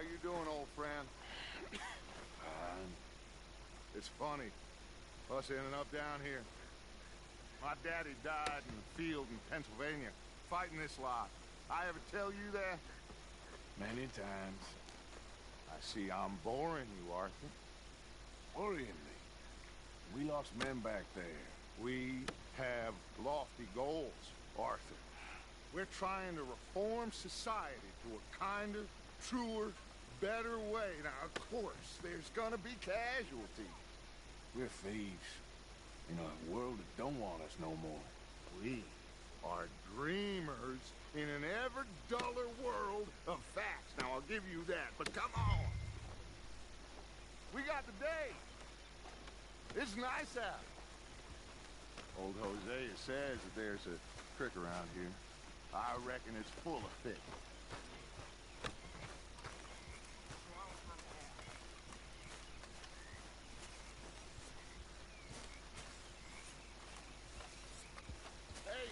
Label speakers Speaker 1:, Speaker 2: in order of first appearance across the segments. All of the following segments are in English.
Speaker 1: How you doing, old friend? It's funny, us ending up down here. My daddy died in the field in Pennsylvania, fighting this lot. I ever tell you that?
Speaker 2: Many times.
Speaker 1: I see I'm boring you, Arthur.
Speaker 2: Worryingly. We lost men back there.
Speaker 1: We have lofty goals, Arthur. We're trying to reform society to a kinder, truer, better way. Now, of course, there's gonna be casualties.
Speaker 2: We're thieves. In a world that don't want us no more.
Speaker 1: We are dreamers in an ever duller world of facts. Now, I'll give you that, but come on. We got the day. It's nice out. Old Hosea says that there's a creek around here. I reckon it's full of fish. Hey,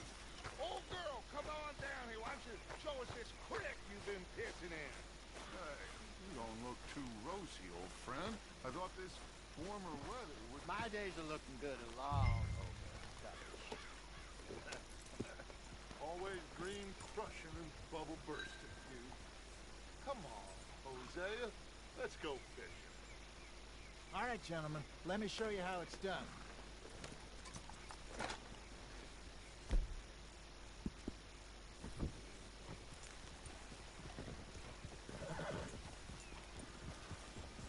Speaker 1: old girl, come on down here. Why don't you show us this creek you've been pissing in? You don't look too rosy, old friend. I thought this warmer weather would...
Speaker 3: My days are looking good along.
Speaker 1: Always green crushing and bubble bursting, dude. Come on, Hosea. Let's go fishing.
Speaker 3: All right, gentlemen. Let me show you how it's done.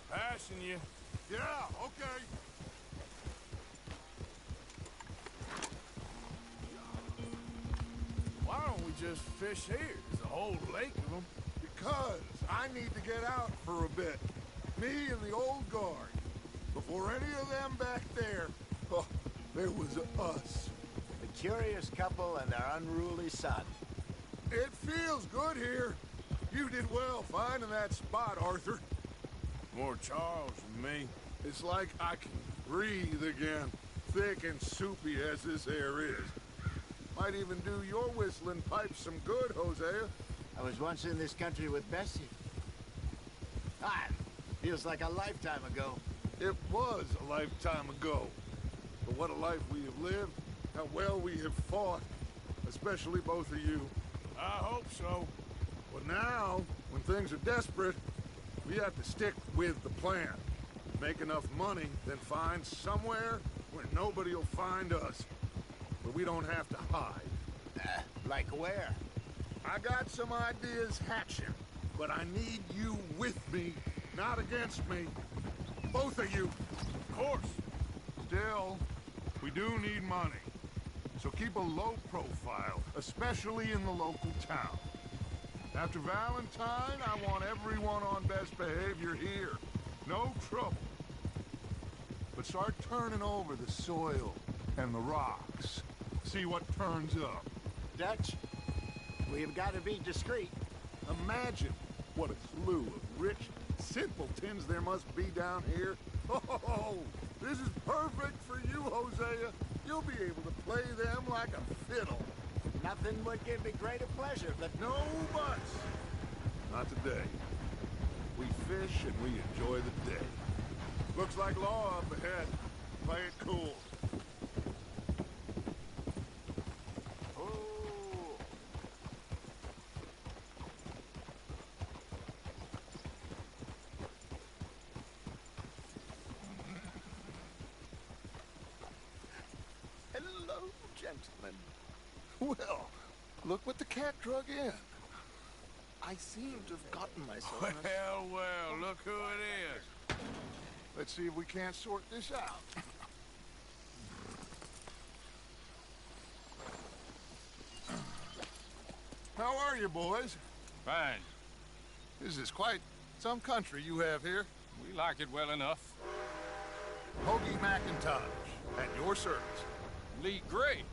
Speaker 2: Passing you.
Speaker 1: Yeah, okay.
Speaker 2: Why don't we just fish here? There's a whole lake of them.
Speaker 1: Because I need to get out for a bit. Me and the old guard. Before any of them back there, oh, there was us.
Speaker 3: The curious couple and their unruly son.
Speaker 1: It feels good here. You did well finding that spot, Arthur.
Speaker 2: More Charles than me.
Speaker 1: It's like I can breathe again, thick and soupy as this air is. Might even do your whistling pipes some good, Hosea.
Speaker 3: I was once in this country with Bessie. Ah, feels like a lifetime ago.
Speaker 1: It was a lifetime ago. But what a life we have lived, how well we have fought, especially both of you.
Speaker 2: I hope so.
Speaker 1: But now, when things are desperate, we have to stick with the plan. Make enough money, then find somewhere where nobody will find us. Where we don't have to hide.
Speaker 3: Like where?
Speaker 1: I got some ideas hatching, but I need you with me, not against me. Both of you.
Speaker 2: Of course.
Speaker 1: Still, we do need money. So keep a low profile, especially in the local town. After Valentine, I want everyone on best behavior here. No trouble. But start turning over the soil and the rocks. See what turns up.
Speaker 3: Dutch, we've got to be discreet.
Speaker 1: Imagine what a slew of rich simpletons there must be down here. Oh, this is perfect for you, Hosea. You'll be able to play them like a fiddle.
Speaker 3: Nothing would give me greater pleasure, but
Speaker 1: No buts. Not today. We fish and we enjoy the day. Looks like law up ahead. Play it cool. Oh.
Speaker 4: Hello, gentlemen. Well, look what the cat drug in. I seem to have gotten myself in a...
Speaker 2: Well, look who it is.
Speaker 1: Let's see if we can't sort this out. How are you, boys?
Speaker 5: Fine.
Speaker 1: This is quite some country you have here.
Speaker 5: We like it well enough.
Speaker 1: Hoagie McIntosh, at your service.
Speaker 5: Lee Gray.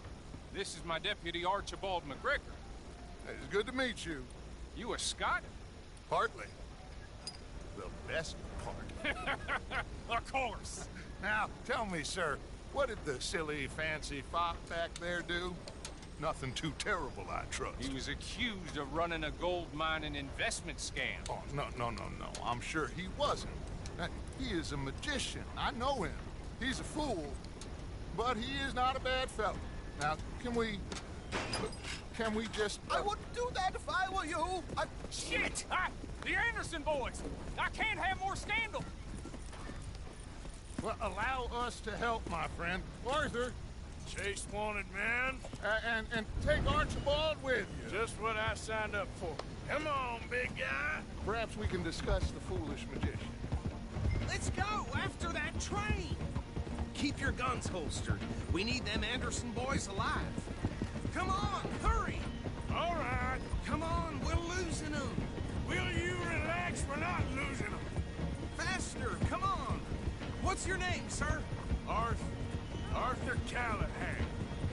Speaker 5: This is my deputy Archibald McGregor.
Speaker 1: It's good to meet you.
Speaker 5: You a Scot?
Speaker 1: Partly. The best part.
Speaker 5: Of course.
Speaker 1: Now, tell me, sir, what did the silly, fancy fop back there do? Nothing too terrible, I trust.
Speaker 5: He was accused of running a gold mining investment scam.
Speaker 1: Oh, no. I'm sure he wasn't. He is a magician. I know him. He's a fool, but he is not a bad fellow. Now, can we just...
Speaker 4: I wouldn't do that if I were you.
Speaker 5: Shit! The Anderson boys! I can't have more scandal!
Speaker 1: Well, allow us to help, my friend. Arthur,
Speaker 6: Chase wanted man.
Speaker 1: and take Archibald with you.
Speaker 6: Just what I signed up for. Come on, big guy.
Speaker 1: Perhaps we can discuss the foolish magician.
Speaker 7: Let's go after that train. Keep your guns holstered. We need them Anderson boys alive. Come on, hurry.
Speaker 6: All right.
Speaker 7: Come on, we're losing them.
Speaker 6: Will you relax? We're not losing them.
Speaker 7: Faster, come on. What's your name, sir?
Speaker 6: Arthur Callahan.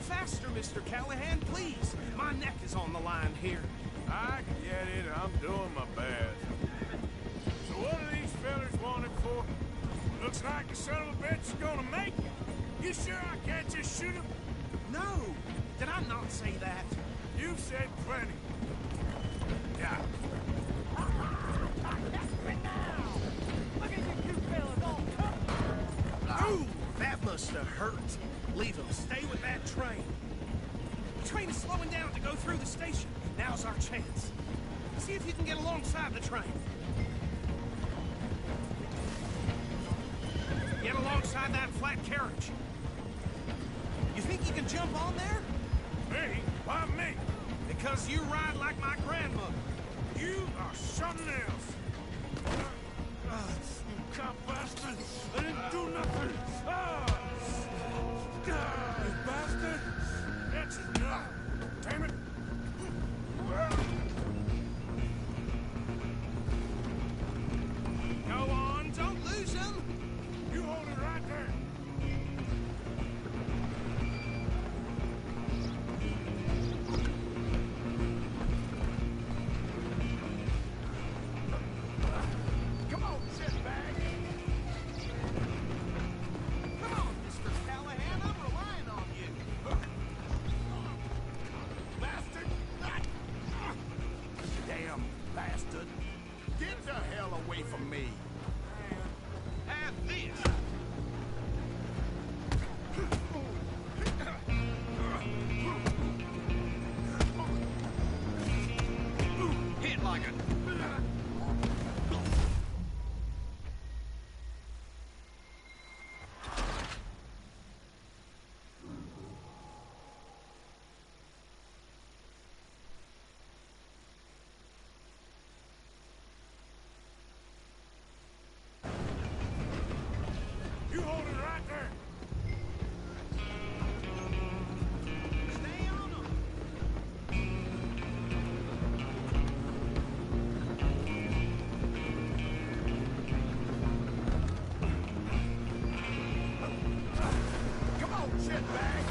Speaker 7: Faster, Mr. Callahan, please. My neck is on the line here.
Speaker 6: I get it. I'm doing my best. So what are these fellas wanted for? Looks like the son of a bitch is gonna make it. You sure I can't just shoot him?
Speaker 7: No, did I not say that?
Speaker 6: You've said plenty. Yeah.
Speaker 7: Ooh, that must have hurt. Leave them. Stay with that train. The train is slowing down to go through the station. Now's our chance. See if you can get alongside the train. Get alongside that flat carriage. You think you can jump on there?
Speaker 6: Me? Why me?
Speaker 7: Because you ride like my grandmother.
Speaker 6: You are something else. You cop bastard! I didn't do nothing! You bastard! That's enough! Damn it!
Speaker 7: Go on, don't lose them!
Speaker 6: You hold it right there!
Speaker 3: Come on, sit back.
Speaker 7: Come on, Mr. Callahan, I'm relying on you.
Speaker 3: Bastard! Damn bastard! Get the hell away from me!
Speaker 7: Have this! Hit like a...
Speaker 6: You hold it right there!
Speaker 7: Stay on them!
Speaker 3: Come on, shitbag!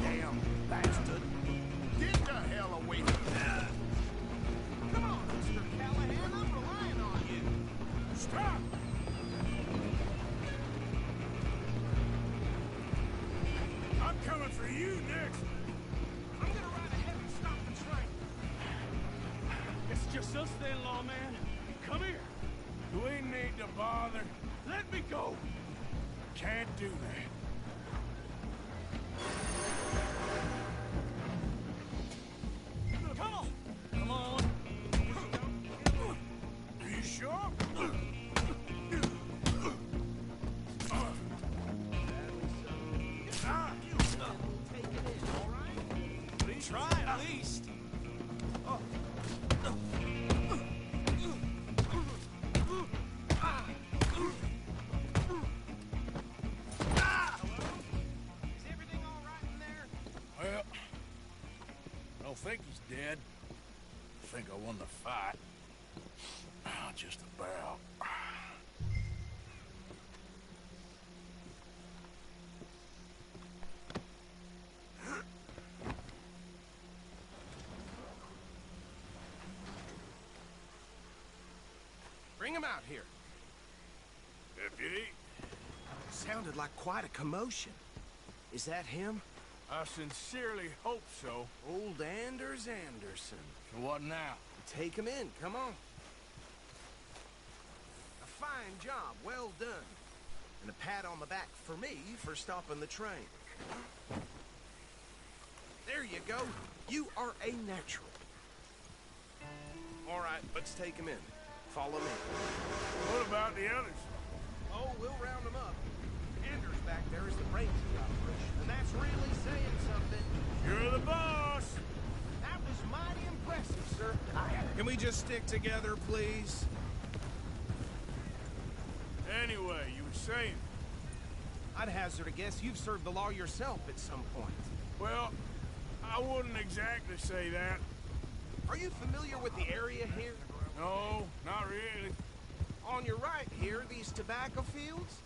Speaker 3: Damn bastard! Get the hell away from me!
Speaker 7: Come on, Mr. Callahan, I'm relying on you.
Speaker 6: Stop! I'm coming for you next!
Speaker 7: I'm gonna ride ahead and stop the train.
Speaker 6: It's just us then, lawman. Come here. We need to bother. Let me go. Can't do that.
Speaker 7: Come on! Come on!
Speaker 6: Are you sure?
Speaker 7: Take it in, all right? Try at least. Is everything all right in there?
Speaker 2: Well, I don't think he's dead. I think I won the fight. Just about.
Speaker 7: come out here?
Speaker 6: Deputy,
Speaker 7: Sounded like quite a commotion. Is that him?
Speaker 6: I sincerely hope so.
Speaker 7: Old Anders Anderson.
Speaker 2: So what now?
Speaker 7: Take him in, come on. A fine job, well done. And a pat on the back for me for stopping the train. There you go. You are a natural. All right, let's take him in. Follow me.
Speaker 6: What about the others?
Speaker 7: Oh, we'll round them up. Anders back there is the brains of the operation, and that's really saying something.
Speaker 6: You're the boss!
Speaker 7: That was mighty impressive, sir. Can we just stick together, please?
Speaker 6: Anyway, you were saying...
Speaker 7: I'd hazard a guess you've served the law yourself at some point.
Speaker 6: Well, I wouldn't exactly say that.
Speaker 7: Are you familiar with the area here?
Speaker 6: No, not really.
Speaker 7: On your right here, these tobacco fields?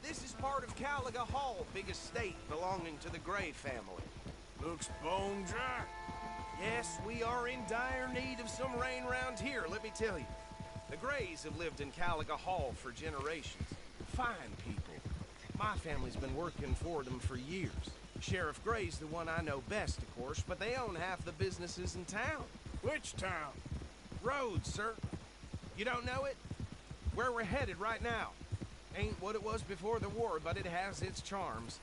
Speaker 7: This is part of Caliga Hall, big estate belonging to the Gray family.
Speaker 6: Looks bone dry.
Speaker 7: Yes, we are in dire need of some rain round here, let me tell you. The Grays have lived in Caliga Hall for generations. Fine people. My family's been working for them for years. Sheriff Gray's the one I know best, of course, but they own half the businesses in town.
Speaker 6: Which town?
Speaker 7: Rhodes, sir. You don't know it? Where we're headed right now. Ain't what it was before the war, but it has its charms.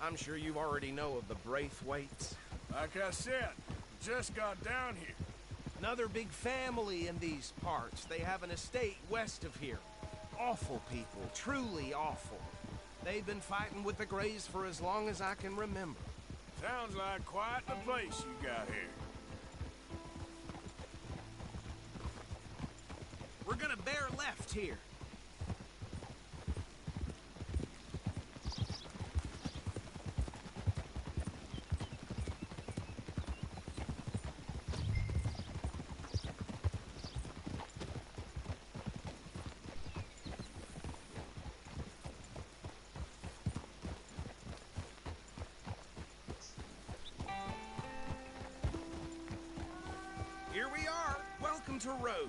Speaker 7: I'm sure you already know of the Braithwaites.
Speaker 6: Like I said, just got down here.
Speaker 7: Another big family in these parts. They have an estate west of here. Awful people, truly awful. They've been fighting with the Grays for as long as I can remember.
Speaker 6: Sounds like quite the place you got here.
Speaker 7: We're gonna bear left here. Here we are. Welcome to Rhodes.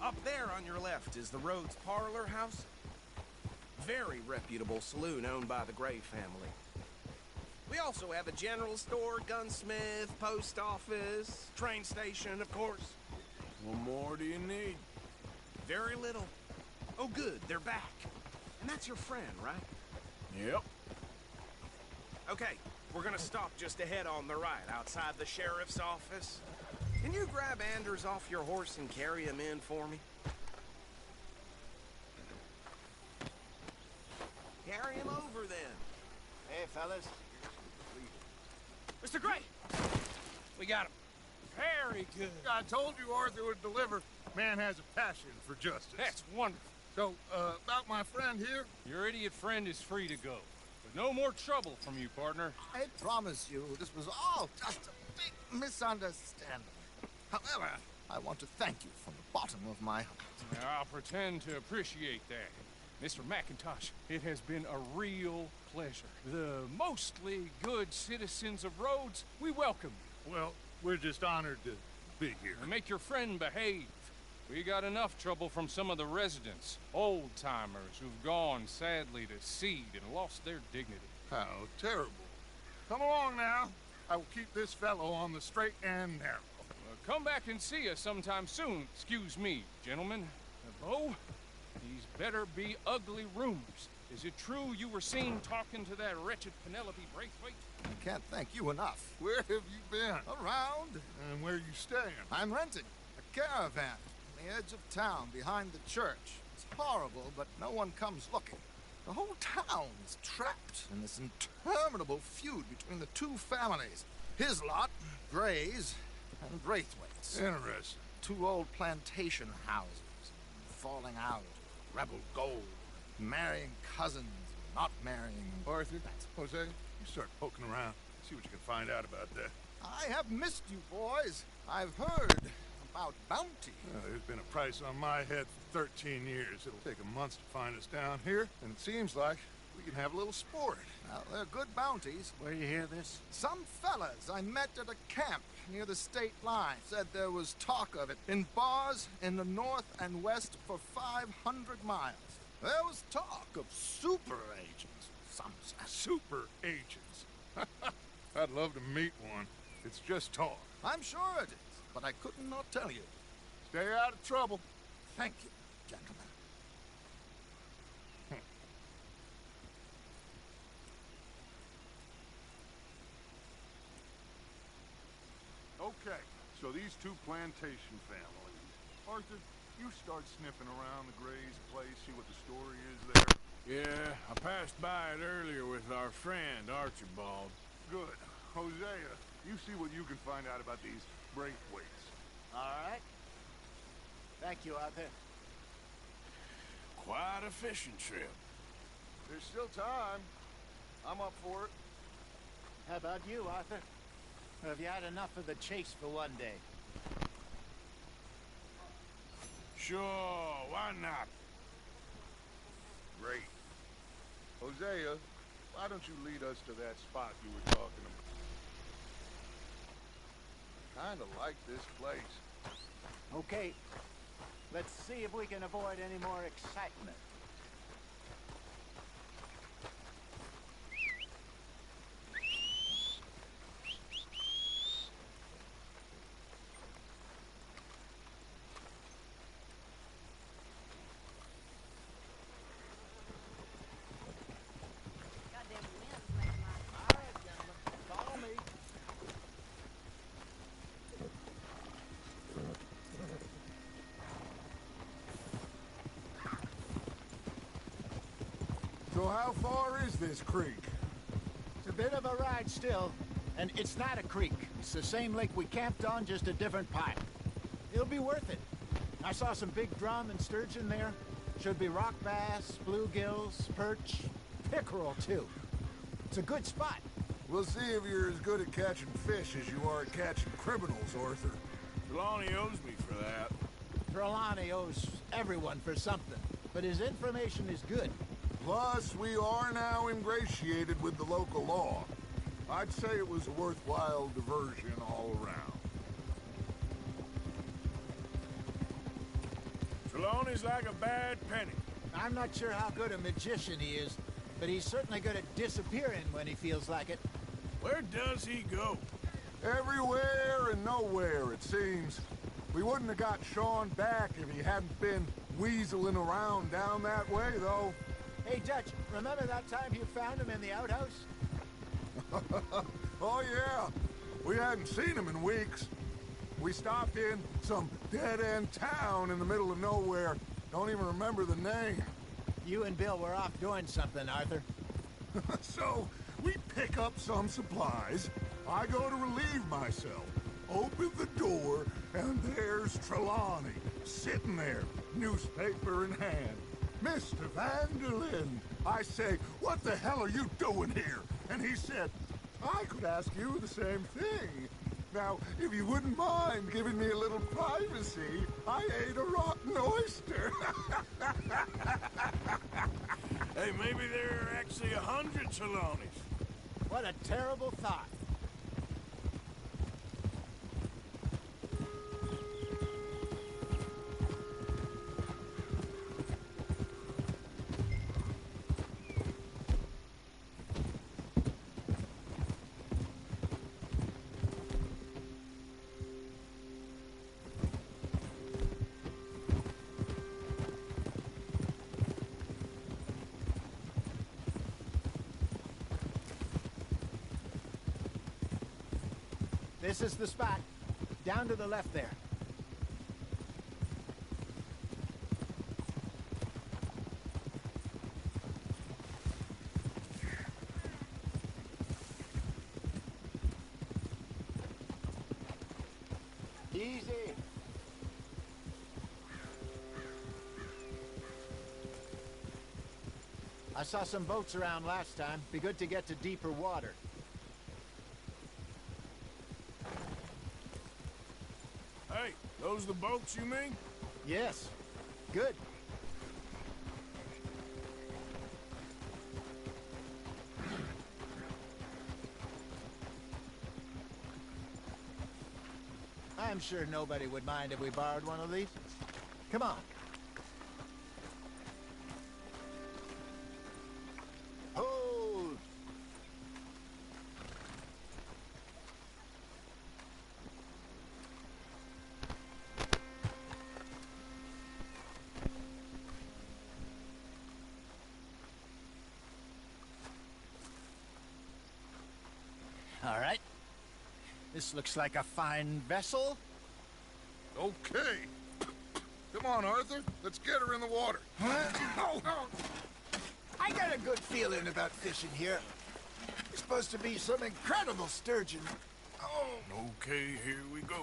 Speaker 7: Up there on your left is the Rhodes Parlor House. Very reputable saloon owned by the Gray family. We also have a general store, gunsmith, post office, train station, of course.
Speaker 6: What more do you need?
Speaker 7: Very little. Oh, good, they're back. And that's your friend, right?
Speaker 6: Yep.
Speaker 7: Okay, we're gonna stop just ahead on the right, outside the sheriff's office. Can you grab Anders off your horse and carry him in for me? Carry him over, then.
Speaker 3: Hey, fellas.
Speaker 5: Mr. Gray! We got him. Very good.
Speaker 1: I told you Arthur would deliver. Man has a passion for justice.
Speaker 5: That's wonderful.
Speaker 1: So, about my friend here?
Speaker 5: Your idiot friend is free to go. But no more trouble from you, partner.
Speaker 4: I promise you, this was all just a big misunderstanding. However, I want to thank you from the bottom of my heart.
Speaker 5: Now, I'll pretend to appreciate that. Mr. McIntosh, it has been a real pleasure. The mostly good citizens of Rhodes, we welcome you.
Speaker 1: Well, we're just honored to be here.
Speaker 5: And make your friend behave. We got enough trouble from some of the residents, old-timers who've gone, sadly, to seed and lost their dignity.
Speaker 1: How terrible. Come along now. I will keep this fellow on the straight and narrow.
Speaker 5: Come back and see us sometime soon. Excuse me, gentlemen. Bo, these better be ugly rumors. Is it true you were seen talking to that wretched Penelope Braithwaite?
Speaker 4: I can't thank you enough.
Speaker 1: Where have you been?
Speaker 4: Around,
Speaker 1: And where you staying?
Speaker 4: I'm renting a caravan on the edge of town behind the church. It's horrible, but no one comes looking. The whole town is trapped in this interminable feud between the two families. His lot, Gray's, and Braithwaite's.
Speaker 1: Interesting.
Speaker 4: Two old plantation houses, falling out, rebel gold, marrying cousins, not marrying.
Speaker 1: Arthur, Jose, you start poking around. See what you can find out about that.
Speaker 4: I have missed you, boys. I've heard about bounty.
Speaker 1: There's been a price on my head for 13 years. It'll take a month to find us down here, and it seems like
Speaker 4: We can have a little sport. Well, they're good bounties.
Speaker 3: Where you hear this?
Speaker 4: Some fellas I met at a camp near the state line said there was talk of it in bars in the north and west for 500 miles. There was talk of super agents. Some said.
Speaker 1: Super agents. I'd love to meet one. It's just talk.
Speaker 4: I'm sure it is, but I couldn't not tell you.
Speaker 1: Stay out of trouble.
Speaker 4: Thank you, gentlemen.
Speaker 1: Okay, so these two plantation families. Arthur, you start sniffing around the Gray's place, see what the story is there.
Speaker 6: Yeah, I passed by it earlier with our friend, Archibald.
Speaker 1: Good. Hosea, you see what you can find out about these Braithwaites.
Speaker 3: All right. Thank you, Arthur.
Speaker 6: Quite a fishing trip.
Speaker 1: There's still time. I'm up for it.
Speaker 3: How about you, Arthur? Or have you had enough of the chase for one day?
Speaker 6: Sure, why not?
Speaker 1: Great. Hosea, why don't you lead us to that spot you were talking about? Kinda like this place.
Speaker 3: Okay. Let's see if we can avoid any more excitement.
Speaker 1: So how far is this creek?
Speaker 3: It's a bit of a ride still, and it's not a creek. It's the same lake we camped on, just a different pipe. It'll be worth it. I saw some big drum and sturgeon there. Should be rock bass, bluegills, perch, pickerel too. It's a good spot.
Speaker 1: We'll see if you're as good at catching fish as you are at catching criminals, Arthur.
Speaker 6: Trelawney owes me for that.
Speaker 3: Trelawney owes everyone for something, but his information is good.
Speaker 1: Plus, we are now ingratiated with the local law. I'd say it was a worthwhile diversion all around.
Speaker 6: Trelawney's like a bad penny.
Speaker 3: I'm not sure how good a magician he is, but he's certainly good at disappearing when he feels like it.
Speaker 6: Where does he go?
Speaker 1: Everywhere and nowhere, it seems. We wouldn't have got Sean back if he hadn't been weaseling around down that way, though.
Speaker 3: Hey, Dutch, remember that time you found him in the outhouse?
Speaker 1: Oh, yeah. We hadn't seen him in weeks. We stopped in some dead-end town in the middle of nowhere. Don't even remember the name.
Speaker 3: You and Bill were off doing something, Arthur.
Speaker 1: So, we pick up some supplies. I go to relieve myself. Open the door, and there's Trelawney, sitting there, newspaper in hand. Mr. Vanderlyn, I say, what the hell are you doing here? And he said, I could ask you the same thing. Now, if you wouldn't mind giving me a little privacy, I ate a rotten oyster.
Speaker 6: Hey, maybe there are actually 100 Trelawneys.
Speaker 3: What a terrible thought. This is the spot. Down to the left there. Easy. I saw some boats around last time. Be good to get to deeper water.
Speaker 6: Hey, those the boats you mean?
Speaker 3: Yes. Good. I'm sure nobody would mind if we borrowed one of these. Come on. Hold! All right. This looks like a fine vessel.
Speaker 1: Okay. Come on, Arthur. Let's get her in the water.
Speaker 3: Oh, I got a good feeling about fishing here. It's supposed to be some incredible sturgeon. Oh,
Speaker 6: Okay, here we go.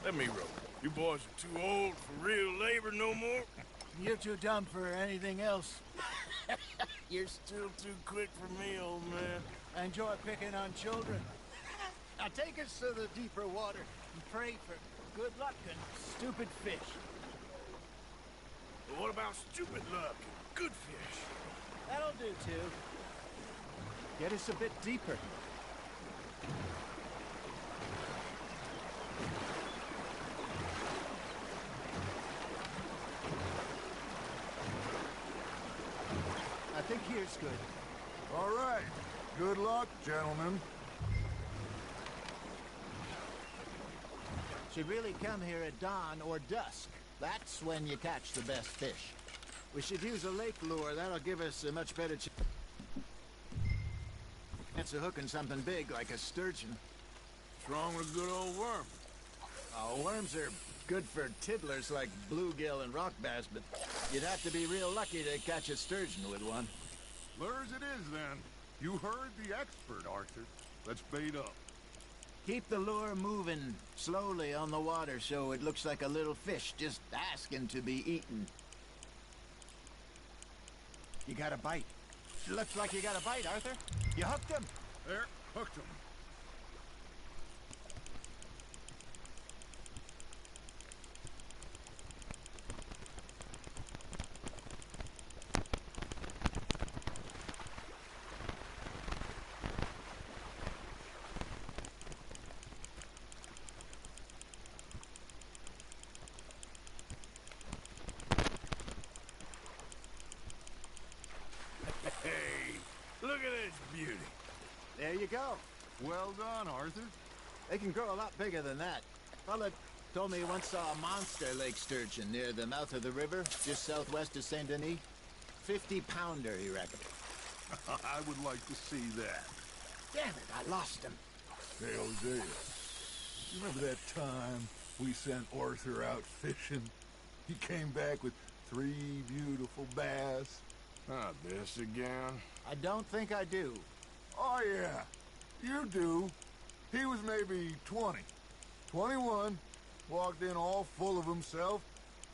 Speaker 6: Let me row. You boys are too old for real labor no more.
Speaker 3: you're too dumb for anything else.
Speaker 6: You're still too quick for me, old man.
Speaker 3: I enjoy picking on children. Now take us to the deeper water and pray for good luck and stupid fish.
Speaker 6: But what about stupid luck and good fish?
Speaker 3: That'll do, too. Get us a bit deeper. I think here's good.
Speaker 1: All right. Good luck, gentlemen.
Speaker 3: Should really come here at dawn or dusk. That's when you catch the best fish. We should use a lake lure. That'll give us a much better chance of hooking something big like a sturgeon.
Speaker 6: What's wrong with a good old worm?
Speaker 3: Oh, worms are good for tiddlers like bluegill and rock bass, but you'd have to be real lucky to catch a sturgeon with one.
Speaker 1: Lures it is, then. You heard the expert, Arthur. Let's bait up.
Speaker 3: Keep the lure moving slowly on the water so it looks like a little fish just asking to be eaten. You got a bite. Looks like you got a bite, Arthur. You hooked him.
Speaker 1: There, hooked him.
Speaker 6: Hey, look at this beauty.
Speaker 3: There you go.
Speaker 1: Well done, Arthur.
Speaker 3: They can grow a lot bigger than that. Fella told me he once saw a monster lake sturgeon near the mouth of the river, just southwest of Saint Denis. 50-pounder, he reckoned.
Speaker 1: I would like to see that.
Speaker 3: Damn it, I lost him.
Speaker 1: Hey, Hosea. You remember that time we sent Arthur out fishing? He came back with 3 beautiful bass.
Speaker 6: Not this again.
Speaker 3: I don't think I do.
Speaker 1: Oh, yeah. You do. He was maybe 20. 21. Walked in all full of himself.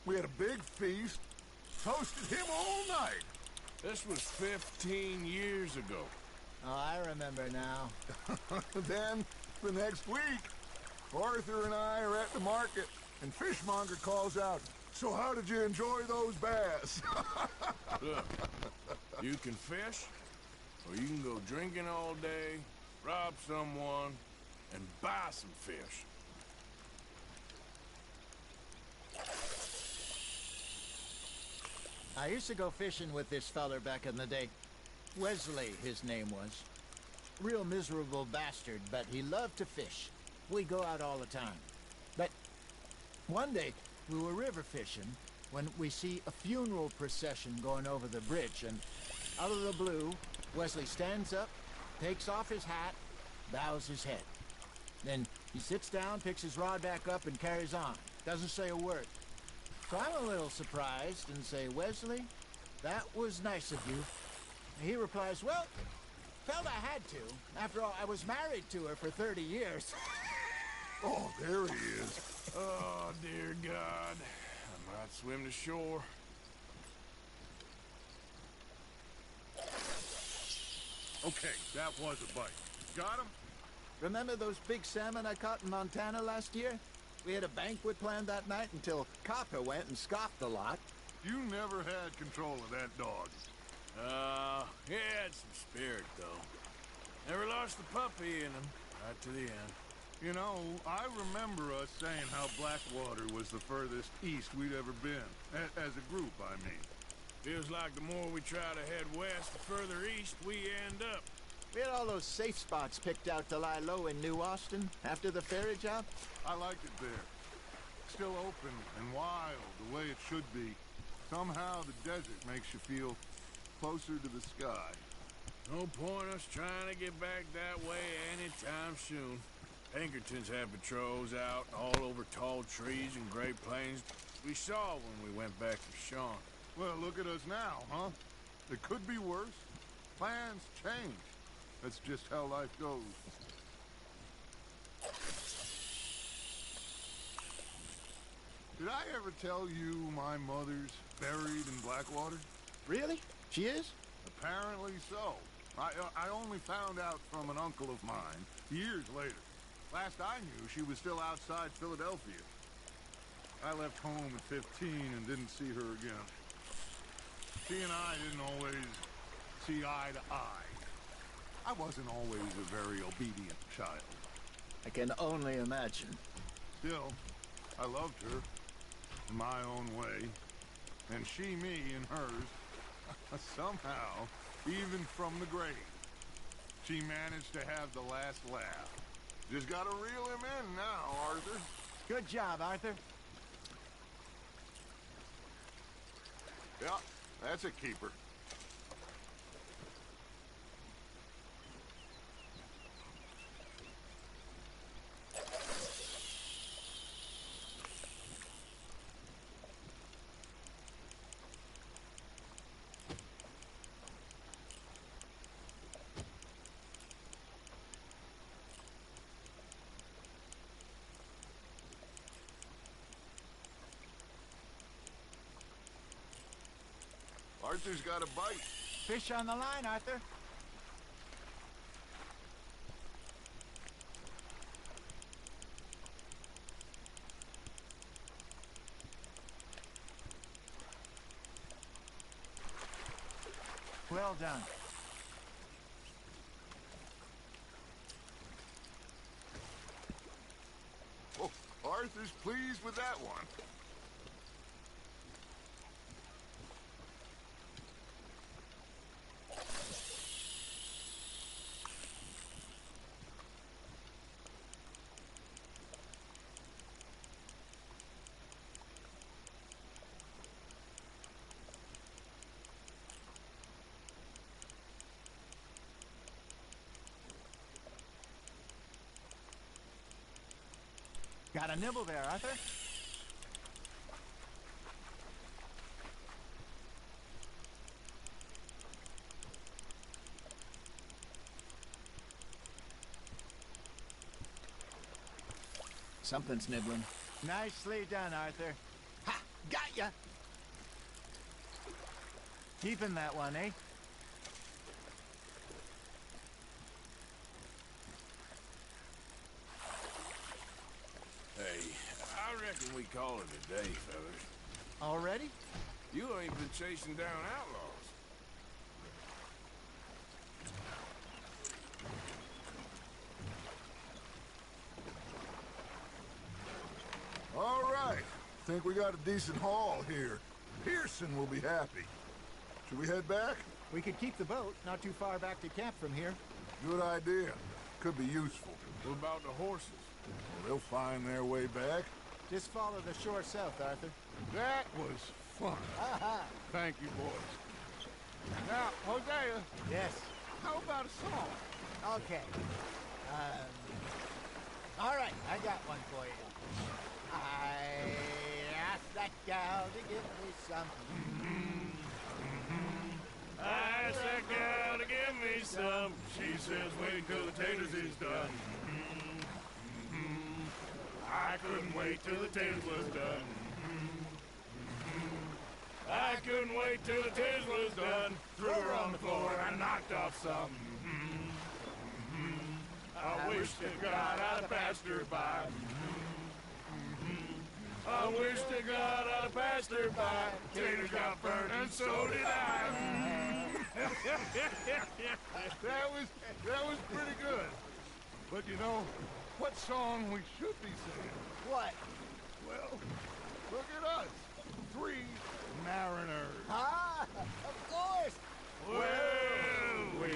Speaker 1: We had a big feast. Toasted him all night.
Speaker 6: This was 15 years ago.
Speaker 3: Oh, I remember now.
Speaker 1: Then, the next week, Arthur and I are at the market, and Fishmonger calls out, "So how did you enjoy those bass?"
Speaker 6: Look, you can fish, or you can go drinking all day, rob someone, and buy some fish.
Speaker 3: I used to go fishing with this feller back in the day. Wesley, his name was. Real miserable bastard, but he loved to fish. We'd go out all the time. But one day, we were river fishing when we see a funeral procession going over the bridge, and out of the blue, Wesley stands up, takes off his hat, bows his head. Then he sits down, picks his rod back up, and carries on. Doesn't say a word. So I'm a little surprised and say, "Wesley, that was nice of you." And he replies, "Well, felt I had to. After all, I was married to her for 30 years.
Speaker 1: Oh, there he is.
Speaker 6: Oh, dear God. I might swim to shore.
Speaker 1: Okay, that was a bite. Got him?
Speaker 3: Remember those big salmon I caught in Montana last year? We had a banquet planned that night until Copper went and scoffed a lot.
Speaker 1: You never had control of that dog.
Speaker 6: He had some spirit, though. Never lost the puppy in him, right to the end.
Speaker 1: You know, I remember us saying how Blackwater was the furthest east we'd ever been. As a group, I mean.
Speaker 6: Feels like the more we try to head west, the further east we end up.
Speaker 3: We had all those safe spots picked out to lie low in New Austin after the ferry job.
Speaker 1: I liked it there. Still open and wild, the way it should be. Somehow the desert makes you feel closer to the sky.
Speaker 6: No point us trying to get back that way anytime soon. Pinkertons had patrols out all over tall trees and Great Plains. We saw when we went back to Sean.
Speaker 1: Well, look at us now, huh? It could be worse. Plans change. That's just how life goes. Did I ever tell you my mother's buried in Blackwater?
Speaker 3: Really? She is?
Speaker 1: Apparently so. I only found out from an uncle of mine years later. Last I knew, she was still outside Philadelphia. I left home at 15 and didn't see her again. She and I didn't always see eye to eye. I wasn't always a very obedient child.
Speaker 3: I can only imagine.
Speaker 1: Still, I loved her in my own way. And she me in hers. Somehow, even from the grave, she managed to have the last laugh. Just gotta reel him in now, Arthur.
Speaker 3: Good job, Arthur.
Speaker 1: Yeah, that's a keeper. Arthur's got a bite.
Speaker 3: Fish on the line, Arthur. Well done.
Speaker 1: Oh, Arthur's pleased with that one.
Speaker 3: Got a nibble there, Arthur. Something's nibbling. Nicely done, Arthur. Ha! Got ya! Keeping that one, eh?
Speaker 6: Hey, I reckon we call it a day, fellas.
Speaker 3: Already?
Speaker 6: You ain't been chasing down outlaws.
Speaker 1: All right. Think we got a decent haul here. Pearson will be happy. Should we head back?
Speaker 3: We could keep the boat, not too far back to camp from here.
Speaker 1: Good idea. Could be useful.
Speaker 6: What about the horses?
Speaker 1: Well, they'll find their way back.
Speaker 3: Just follow the shore south, Arthur.
Speaker 1: That was fun.
Speaker 3: Aha!
Speaker 1: Thank you, boys. Now, Hosea,
Speaker 3: Yes.
Speaker 1: how about a song?
Speaker 3: Okay. All right, I got one for you. I asked that gal to give me some.
Speaker 6: I asked that gal to give me some. She says, wait till the taters is done. I couldn't wait till the taters was done. I couldn't wait till the taters was done. Threw her on the floor and knocked off some. I wish to God I'd passed her by. I wish to God I'd passed her by. Taters got burned and so did I.
Speaker 1: That was pretty good. But you know, what song we should be singing?
Speaker 3: What?
Speaker 1: Well, look at us. 3 mariners.
Speaker 3: Ah, of course.
Speaker 6: Well, we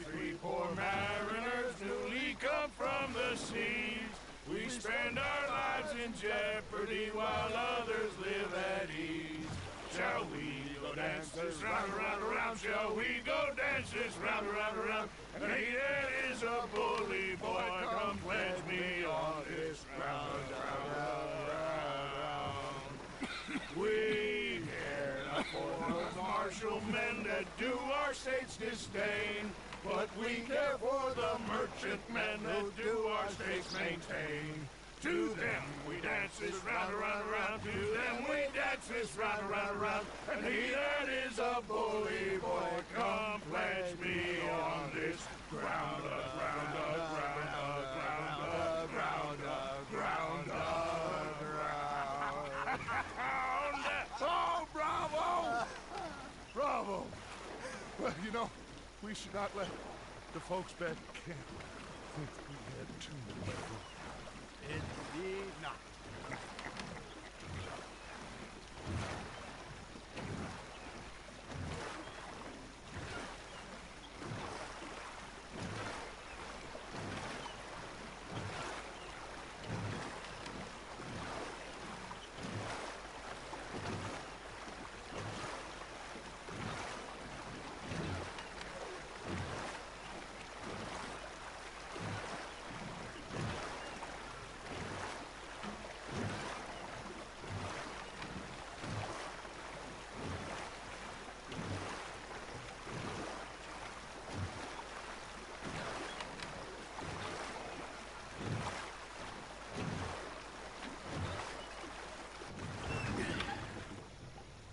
Speaker 6: 3 poor mariners newly come from the seas. We spend our lives in jeopardy while others live at ease. Shall we go dance this round, around, around? Shall we go dance this round, around, around? And he that is a bully boy, come pledge me on this round, round, round. We care not for those martial men that do our state's disdain, but we care for the merchantmen that do our states maintain. To them we dance this round, around, around. To them we dance this round, around, around. And he that is a bully boy, come pledge me on this ground up, ground up, ground up, ground up, ground up, ground up, ground up.
Speaker 1: Oh, bravo! Bravo! Well, you know, we should not let the folks back at camp think we had too many people.
Speaker 3: Indeed not.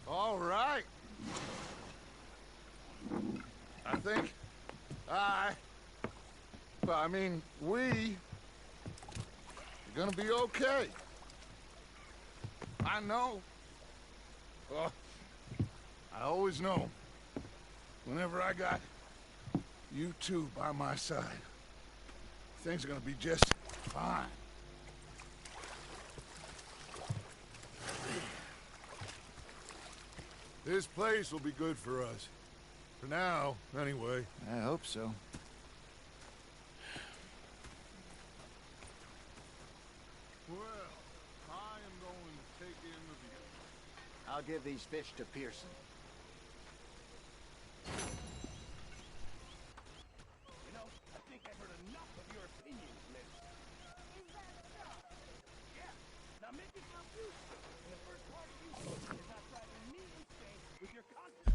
Speaker 1: All right. I think we are gonna be okay. I know. Well, I always know. Whenever I got you two by my side, things are gonna be just fine. This place will be good for us. For now, anyway.
Speaker 3: I hope so.
Speaker 1: Well, I am going to take in the view.
Speaker 3: I'll give these fish to Pearson.
Speaker 7: You know, I think I've heard enough of your opinions, Miss. Is that so? Yeah. Now make yourself useful. And the first part of you is not driving me insane with your constant...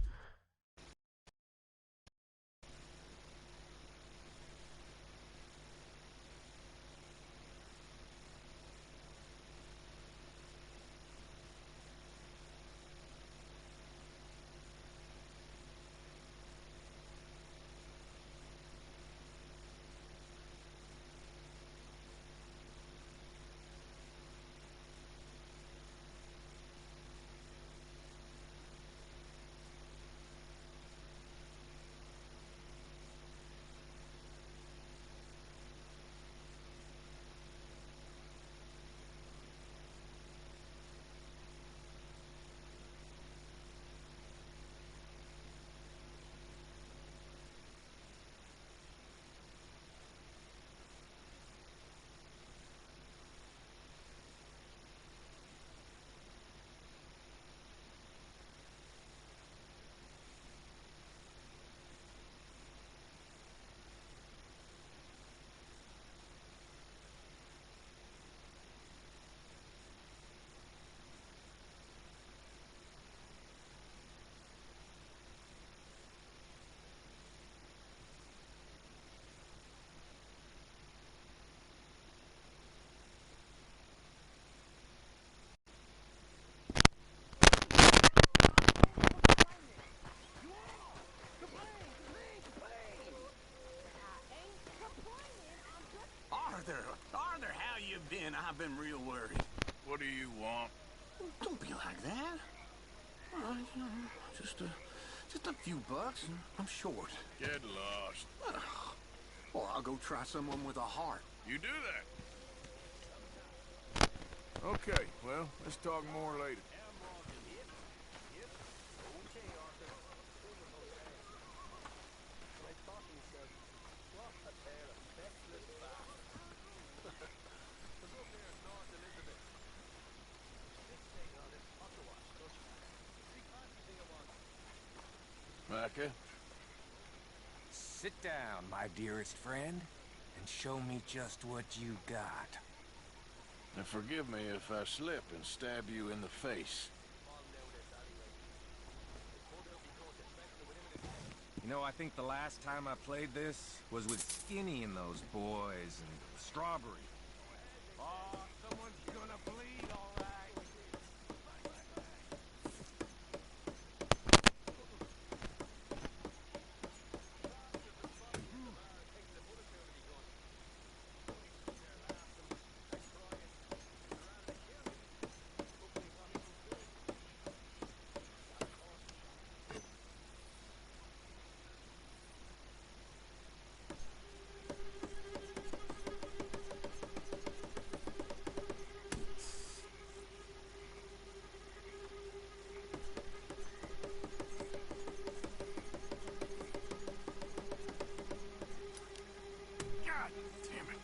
Speaker 8: Arthur, how you been? I've been real worried.
Speaker 6: What do you want?
Speaker 8: Don't be like that. All right, just
Speaker 9: Just a few bucks. I'm short.
Speaker 6: Get lost.
Speaker 9: Well, I'll go try someone with a heart.
Speaker 6: You do that. Okay, well, let's talk more later. Micah?
Speaker 10: Sit down, my dearest friend, and show me just what you got.
Speaker 6: And forgive me if I slip and stab you in the face.
Speaker 10: You know, I think the last time I played this was with Skinny and those boys and Strawberry. Oh, someone's gonna bleed, all right.
Speaker 6: God damn it.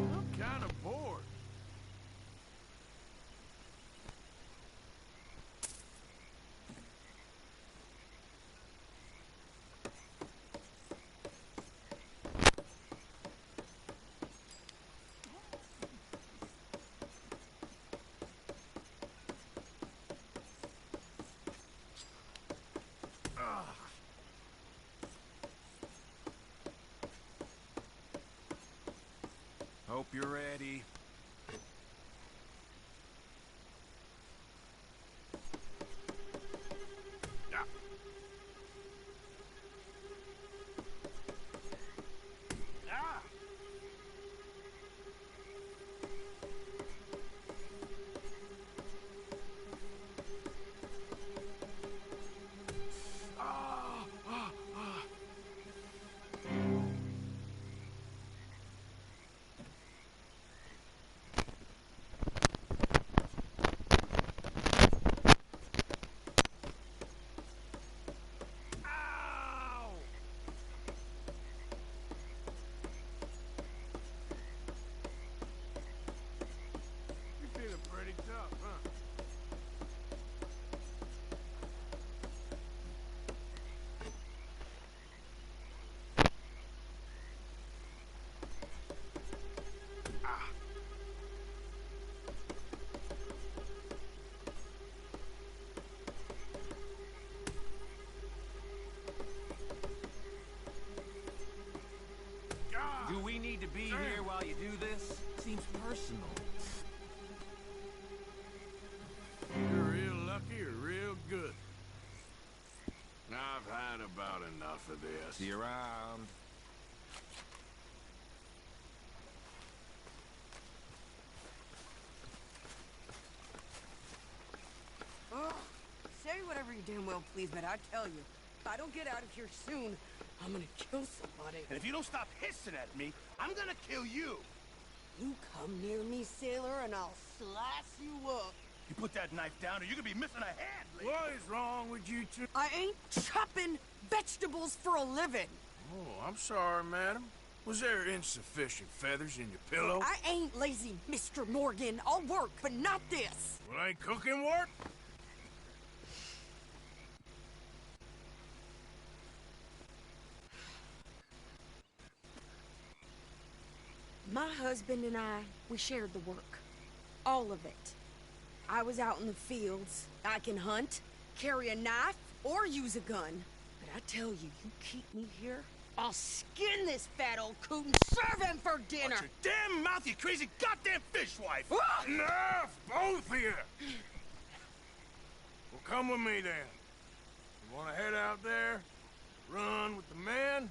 Speaker 6: I'm kind of bored.
Speaker 10: Hope you're ready.
Speaker 6: You're feeling pretty tough, huh?
Speaker 10: Do we need to be here while you do this? Seems personal.
Speaker 6: You're real lucky or real good. I've had about enough of this.
Speaker 10: See you around.
Speaker 11: Oh, say whatever you damn well please, but I tell you, if I don't get out of here soon, I'm gonna kill somebody.
Speaker 9: And if you don't stop hissing at me, I'm gonna kill you.
Speaker 11: You come near me, sailor, and I'll slice you up.
Speaker 9: You put that knife down or you're gonna be missing a hand, lady.
Speaker 6: What is wrong with you two?
Speaker 11: I ain't chopping vegetables for a living.
Speaker 6: Oh, I'm sorry, madam. Was there insufficient feathers in your pillow?
Speaker 11: I ain't lazy, Mr. Morgan. I'll work, but not this.
Speaker 6: Well, ain't cooking work?
Speaker 11: My husband and I, we shared the work. All of it. I was out in the fields. I can hunt, carry a knife, or use a gun. But I tell you, you keep me here, I'll skin this fat old coot and serve him for dinner!
Speaker 6: Watch your damn mouth, you crazy goddamn fishwife!
Speaker 11: Ah!
Speaker 6: Enough! Both of you! Well, come with me, then. You want to head out there? Run with the man?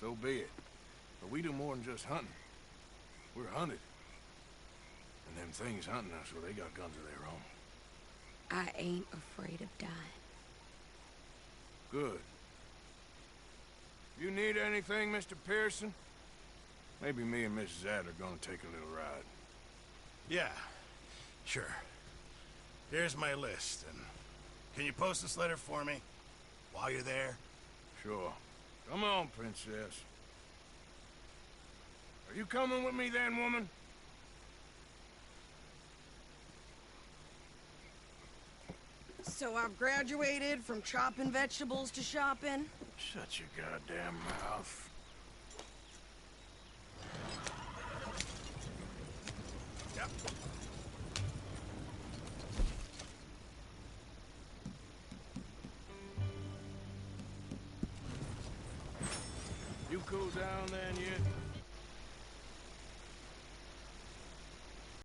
Speaker 6: So be it. But we do more than just hunting. We're hunted. And them things hunting us, well, they got guns of their own.
Speaker 11: I ain't afraid of dying.
Speaker 6: Good. You need anything, Mr. Pearson? Maybe me and Mrs. Ad are gonna take a little ride.
Speaker 2: Yeah, sure. Here's my list, and can you post this letter for me while you're there?
Speaker 6: Sure. Come on, princess. Are you coming with me then, woman?
Speaker 11: So I've graduated from chopping vegetables to shopping?
Speaker 6: Shut your goddamn mouth.
Speaker 2: Yep.
Speaker 6: You cool down then yet?